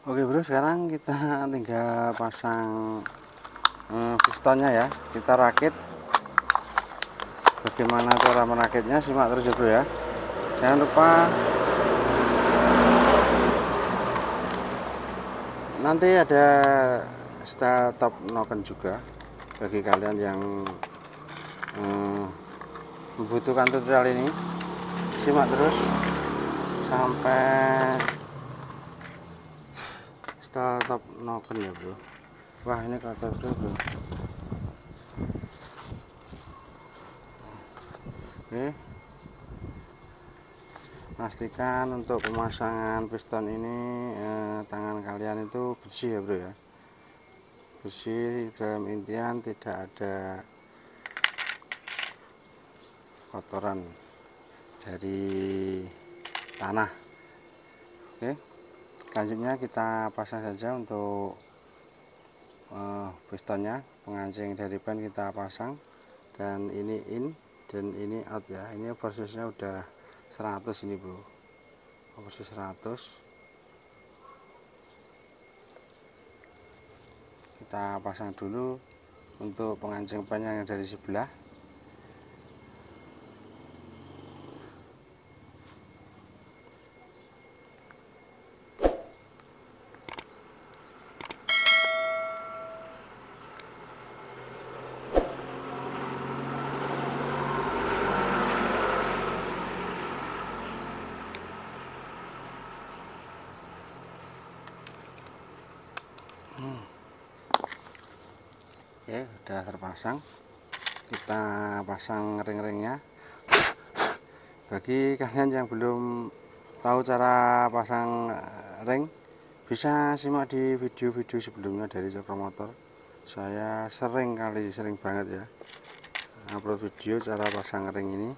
Oke bro, sekarang kita tinggal pasang pistonnya ya. Kita rakit. Bagaimana cara merakitnya, simak terus ya bro ya. Jangan lupa nanti ada style top noken juga bagi kalian yang membutuhkan tutorial ini. Simak terus sampai style top noken ya bro. Wah, ini kotor bro. Oke, pastikan untuk pemasangan piston ini tangan kalian itu bersih ya bro ya. Bersih dalam intian tidak ada kotoran dari tanah. Oke, selanjutnya kita pasang saja untuk pistonnya. Pengancing dari ban kita pasang, dan ini in dan ini out ya. Ini oversusnya udah 100 ini bro, oversus 100. Kita pasang dulu untuk pengancing ban yang dari sebelah. Oke, udah terpasang. Kita pasang ring-ringnya. Bagi kalian yang belum tahu cara pasang ring, bisa simak di video-video sebelumnya dari Cokro Motor. Saya sering banget ya upload video cara pasang ring ini.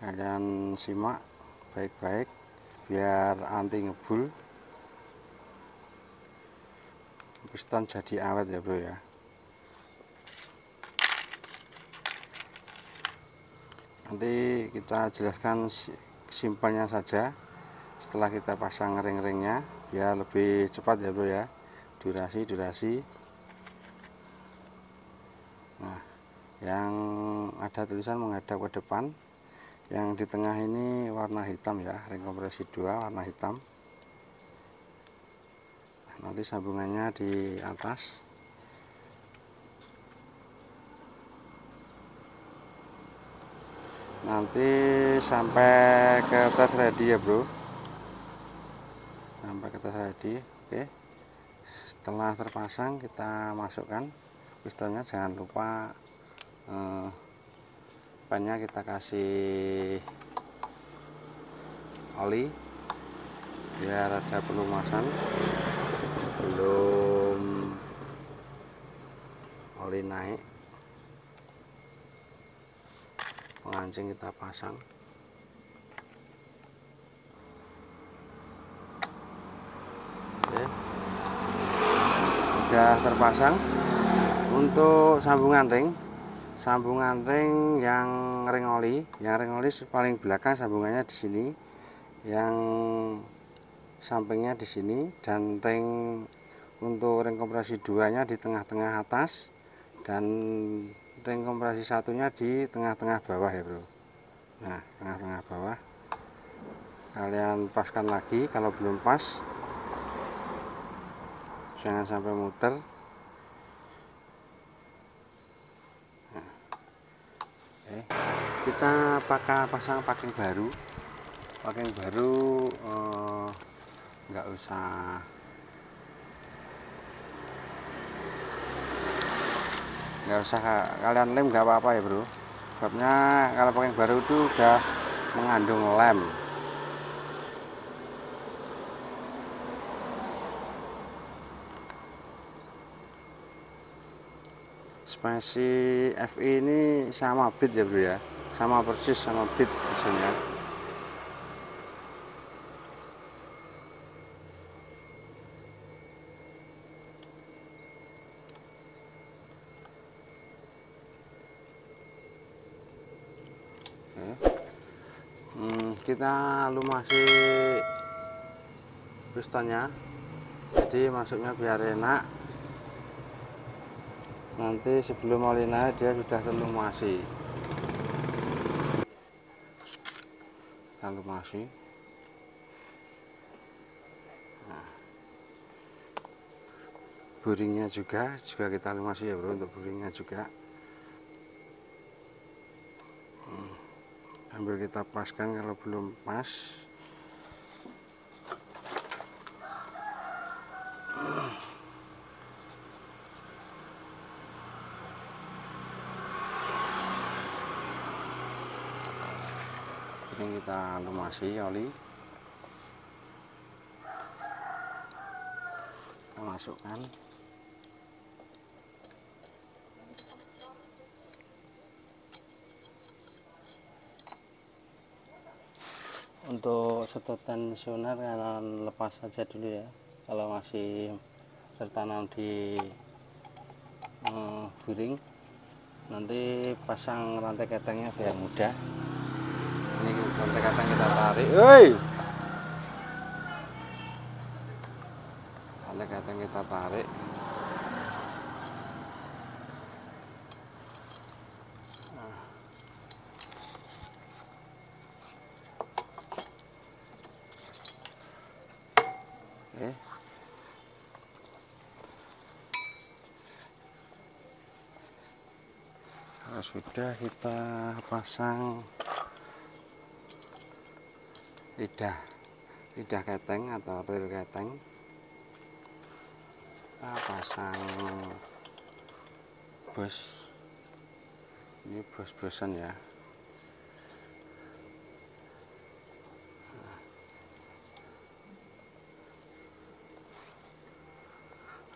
Kalian simak baik-baik biar anti ngebul, piston jadi awet ya bro ya. Nanti kita jelaskan simpelnya saja setelah kita pasang ring-ringnya biar lebih cepat ya bro ya, durasi. Nah, yang ada tulisan menghadap ke depan, yang di tengah ini warna hitam ya, ring kompresi 2 warna hitam. Nanti sambungannya di atas. Nanti sampai ke tes ready ya bro, sampai ke tes ready. Oke, setelah terpasang kita masukkan pistonnya. Jangan lupa bannya kita kasih oli biar ada pelumasan. Belum oli naik, pengancing kita pasang. Oke, udah terpasang. Untuk sambungan ring yang ring oli paling belakang sambungannya di sini, yang sampingnya di sini, dan ring untuk ring kompresi 2-nya di tengah-tengah atas, dan ring kompresi 1-nya di tengah-tengah bawah ya bro. Nah, tengah-tengah bawah kalian paskan lagi. Kalau belum pas jangan sampai muter. Nah, oke. Kita pasang packing baru nggak usah kalian lem, nggak apa-apa ya bro. Sebabnya kalau packing baru itu udah mengandung lem. Spasi FE ini sama bit ya bro ya, sama persis sama bit misalnya. Kita lumasi pistonnya jadi masuknya biar enak. Nanti sebelum molina dia sudah terlumasi. Nah, buringnya juga kita lumasi ya bro, untuk buringnya juga. Sambil kita paskan kalau belum pas. Ini kita lumasi oli, kita masukkan. Untuk sedotan sonar kalian lepas saja dulu ya, kalau masih tertanam di buring. Nanti pasang rantai ketengnya biar mudah. Ini rantai keteng kita tarik, rantai keteng kita tarik. Oke. Kalau sudah, kita pasang lidah keteng atau ril keteng. Kita pasang bos, ini bos-bosan ya.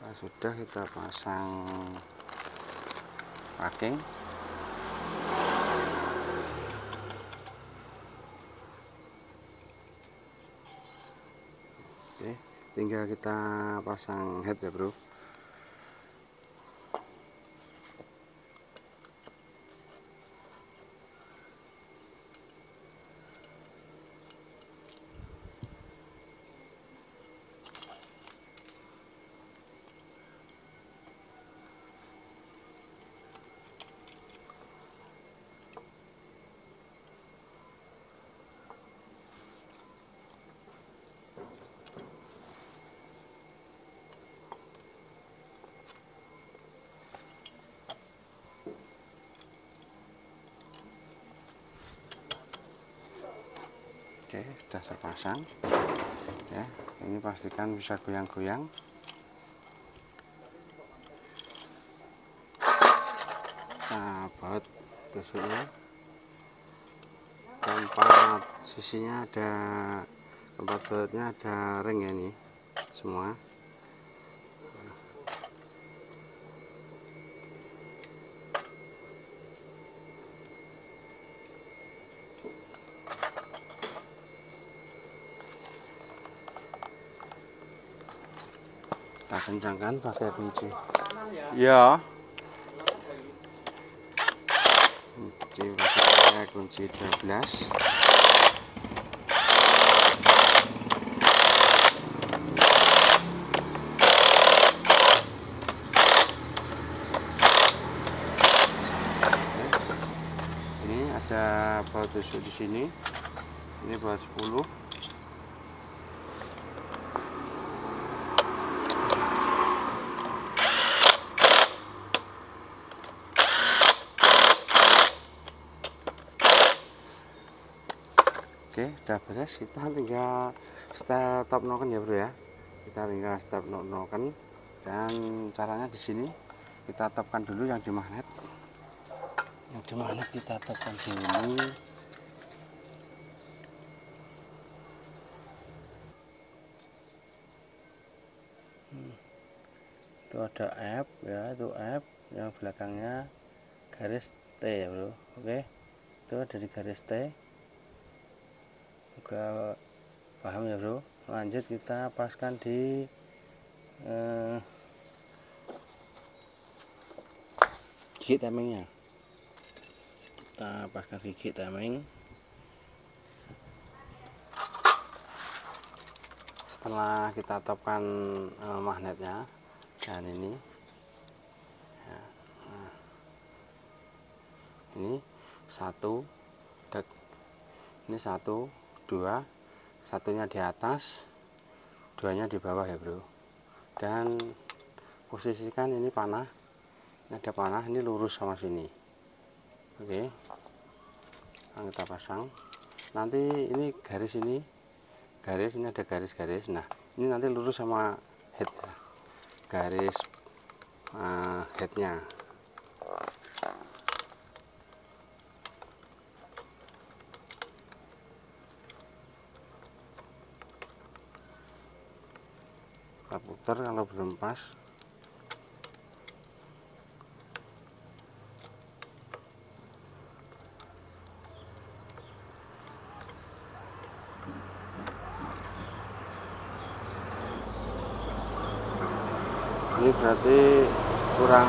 Kalau sudah, kita pasang packing. Oke, tinggal kita pasang head ya bro. Oke, sudah terpasang ya. Ini pastikan bisa goyang-goyang. Kita baut tusuknya, tempat sisinya ada, tempat bautnya ada ring ya, ini semua. Kita kencangkan pakai kunci ya, pakai kunci 12. Ini ada baut tusuk di sini, ini baut 10. Oke, udah beres. Kita tinggal step noken ya bro ya. Kita tinggal step noken, dan caranya di sini kita tapkan dulu yang di magnet. Yang di magnet kita tapkan sini. Itu ada F ya, itu F yang belakangnya garis T ya bro. Oke, itu dari garis T. Juga paham ya bro. Lanjut kita paskan di gigi timingnya. Kita paskan gigi timing. setelah kita topkan magnetnya, dan ini ya, nah, ini satu dek, ini satu dua, satunya di atas, duanya di bawah ya bro. Dan posisikan ini panah, ini ada panah, ini lurus sama sini. Oke, nah, kita pasang. Nanti ini garis, ini garis, ini ada garis-garis. Nah ini nanti lurus sama head ya, garis headnya. Kita putar kalau belum pas. Ini berarti kurang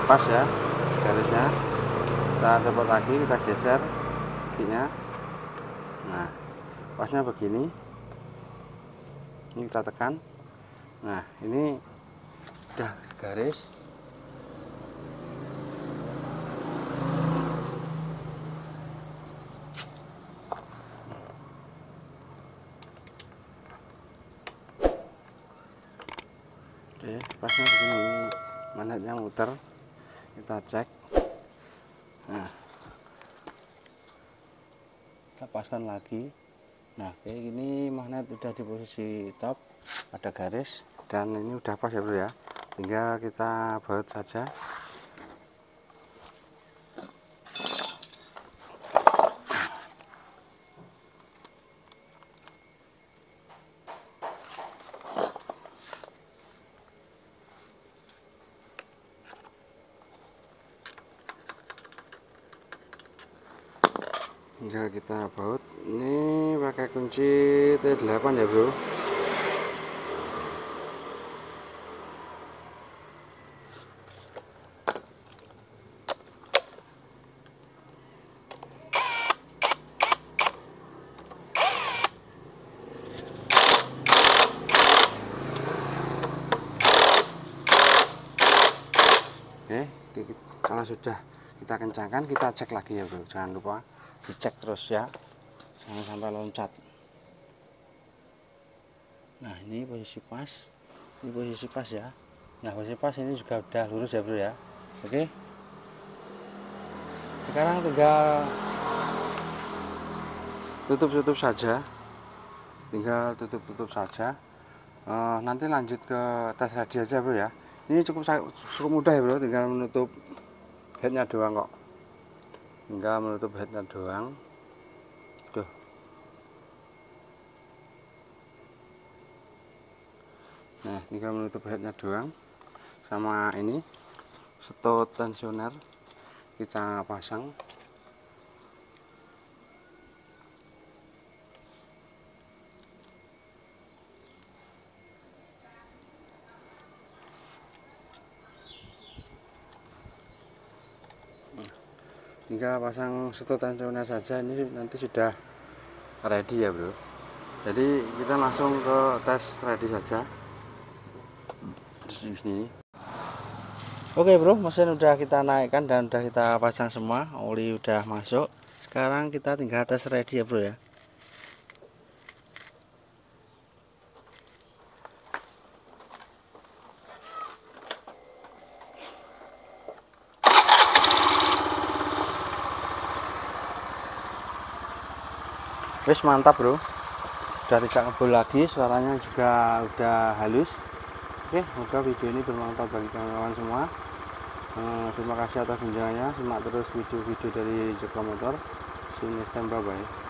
pas ya garisnya. Kita coba lagi, kita geser giginya. Nah pasnya begini, ini kita tekan. Nah ini udah garis. Oke, pasnya begini, magnetnya muter, kita cek. Nah kita paskan lagi. Nah kayak gini, magnet udah di posisi top, ada garis, dan ini udah pas ya bro ya. Tinggal kita baut saja. Tinggal kita baut. Ini pakai kunci T8 ya bro. Oke, kalau sudah kita kencangkan, kita cek lagi ya bro. Jangan lupa dicek terus ya, jangan sampai loncat. Nah ini posisi pas, ini posisi pas ya. Nah posisi pas ini juga udah lurus ya bro ya. Oke, sekarang tinggal tutup saja, tinggal tutup saja. Nanti lanjut ke tes ready aja bro ya. Ini cukup mudah ya bro, tinggal menutup headnya doang kok. Tinggal menutup headnya doang. Tuh. Nah tinggal menutup headnya doang. Sama ini stot tensioner kita pasang. Tinggal pasang stot tensioner saja, ini nanti sudah ready ya bro. Jadi kita langsung ke tes ready saja di sini. Oke bro, mesin udah kita naikkan dan udah kita pasang semua, oli udah masuk. Sekarang kita tinggal tes ready ya bro ya. Wis mantap bro, udah tidak ngebul lagi, suaranya juga udah halus. Oke, semoga video ini bermanfaat bagi kawan-kawan semua. Terima kasih atas kunjungannya, simak terus video-video dari Joko Motor. See you next time, bye bye.